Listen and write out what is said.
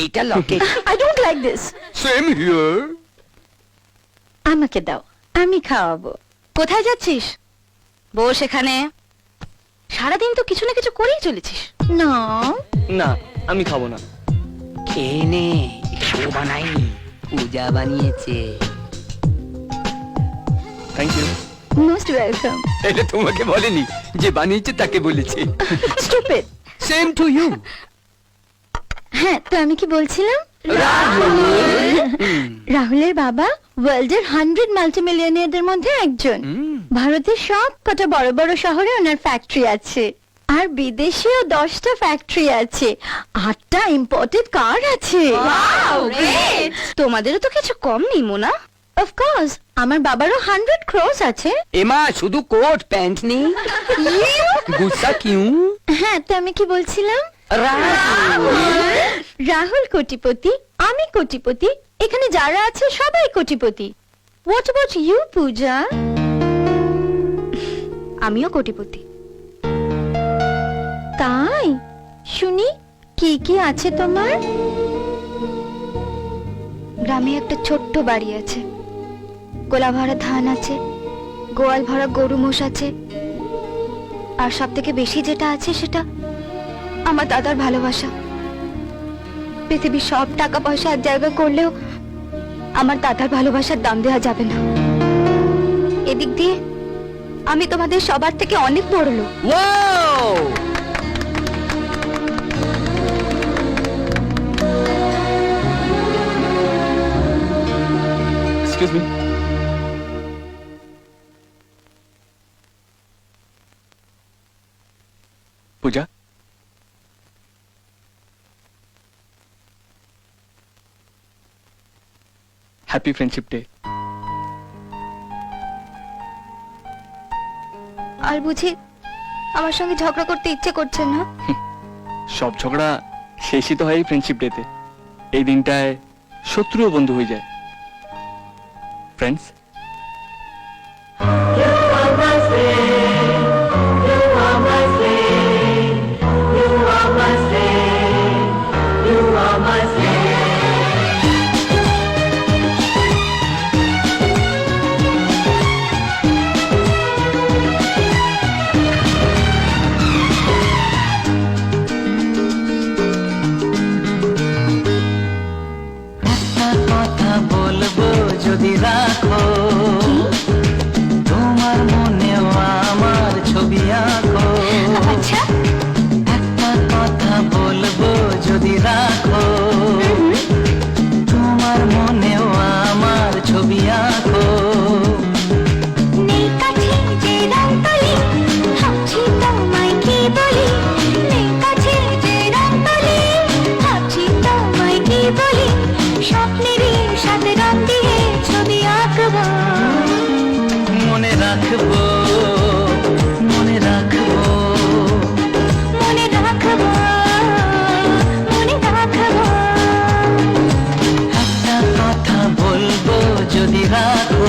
এইটা Locket. I don't like this. Same here. আমাকে দাও, আমি খাওয়াবো। কোথায় যাচ্ছিস? বস এখানে। সারাদিন তো কিছু না কিছু করেই চলেছিস। না, না আমি খাবো না। খেয়ে নে, ও বানায়নি, পূজা বানিয়েছে। Thank you. Most welcome. এটা তোমাকে বলেনি, যে বানিয়েছে তাকে বলেছে। স্টুপিড। Same to you. হ্যাঁ, তো আমি কি বলছিলাম? রাহুলের বাবা ওয়ার্ল্ডের 100 মাল্টিমিলিয়নিয়ারদের মধ্যে একজন। ভারতের সব কটা বড় বড় শহরে ওনার ফ্যাক্টরি আছে, আর বিদেশেও 10টা ফ্যাক্টরি আছে, 8টা ইম্পোর্টেড কার আছে। তোমাদেরও তো কিছু কম নেই মোনা। অফকোর্স, আমার বাবারও 100 ক্রোস আছে। এমা শুধু কোট প্যান্ট নেই, গুসা কিউ? হ্যাঁ, তো আমি কি বলছিলাম? রাহুল কোটিপতি, আমি কোটিপতি, এখানে যারা আছে সবাই কোটিপতি। হোয়াট অ্যাবাউট ইউ পূজা? আমিও কোটিপতি। তাই? শুনি, কি কি আছে তোমার? গ্রামে একটা ছোট্ট বাড়ি আছে, গোলা ভরা ধান আছে, গোয়াল ভরা গরু মোষ আছে, আর সব থেকে বেশি যেটা আছে সেটা আমার দাদার ভালোবাসা। পৃথিবীর সব টাকা পয়সা এক জায়গা করলেও আমার দাদার ভালোবাসার দাম দেওয়া যাবে না। এদিক দিয়ে আমি তোমাদের সবার থেকে অনেক বড় লোক। Wow! Excuse me. Puja, happy friendship day. আর বুঝি আমার সঙ্গে ঝগড়া করতে ইচ্ছে করছে না? সব ঝগড়া শেষই তো হয় ফ্রেন্ডশিপ ডেতে। এই দিনটায় শত্রুও বন্ধু হয়ে যায়। ফ্রেন্ডস, কথা বলবো যদি রাখো, তোমার মনেও আমার ছবি আঁকো। আচ্ছা, একটা কথা বলবো যদি রাখো, তোমার মনেও আমার ছবি আঁকো। নেই কাছে যে রংতলি, ভাবছি তোমায় কি বলি। নেই কাছে যে রংতলি, ভাবছি তোমায় কি বলি। স্বপ্নেরই সাথে রং দিয়ে ছবি আঁকবো। মনে রাখবো, মনে রাখবো, মনে রাখবো, মনে রাখবো। একটা কথা বলবো যদি রাখো,